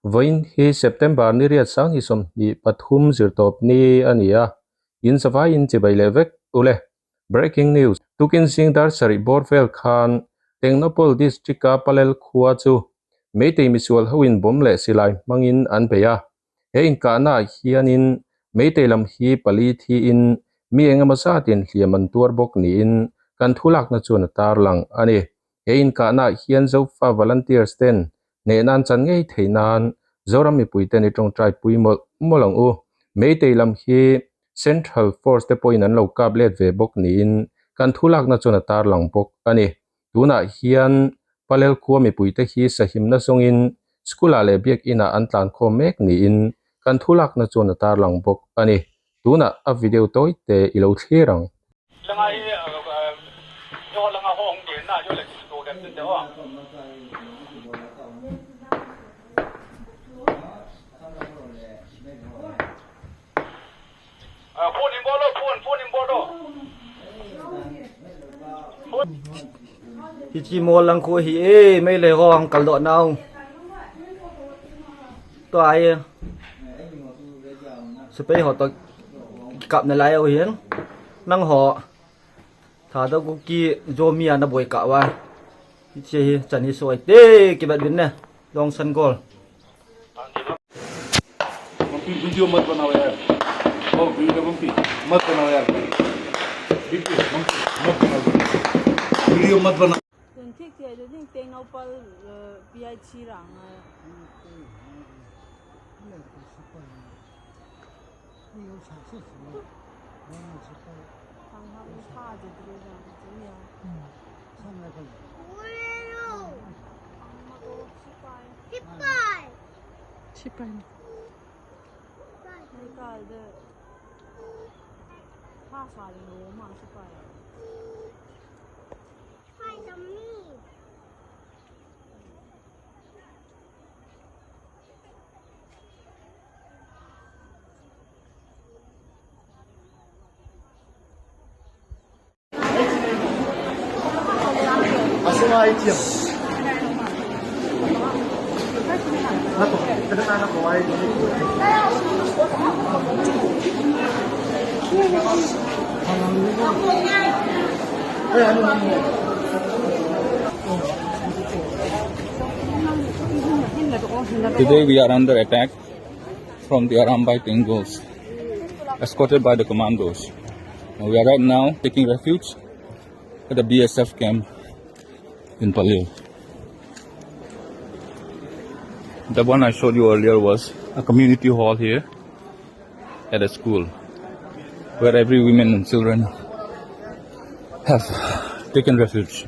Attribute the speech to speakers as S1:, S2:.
S1: Voin hi September ni riat sang hi som ni pathum zirtop ni ania. In savai in chibai levek ule. Breaking news. Tukin singdar sari borvel khan Tengnopol district ka palel khua chu. Meitei misual hawin bomle silai mangin anpeya. He Inkahna hianin Meitei lam hi pali thiin mi engamasatin hliam an tuar bok ni in kan thulak na chuan tar lang ani. He Inkahna hian zofa volunteers ten ne nan chan ngei theinan zoram mi puite ni tong trai pui molong u. Meitei lam hi Central Force te poin an lo kablet ve bok ni in kan thulak na chuan tar lang bok ani. Tuna hian palel khua mi puite hi sahim na songin skula le biak ina an tlan kho mek ni in kan thulak na chuan tar lang bok ani. Tuna a video toy te ilo thlirang.
S2: Hi chi mo lang ko hi e mai le ho ang kal do naw to ai spei ho to kap na lai o hian nang ho tha da ku ki zomi ana boi ka wa hi chi hi chani soi te ki bat win ne long san gol
S3: video मत बनाओ यार वो वीडियो मत बनाओ यार मत बनाओ वीडियो मत बनाओ
S4: ठीक है जो दिन Tengnopol PIC rang
S3: Asal ai tiap. Nato, kada na ko ai.
S5: Today we are under attack from the Arambay Tingles, escorted by the commandos. We are right now taking refuge at the BSF camp in Palil. The one I showed you earlier was a community hall here at a school where every women and children have taken refuge.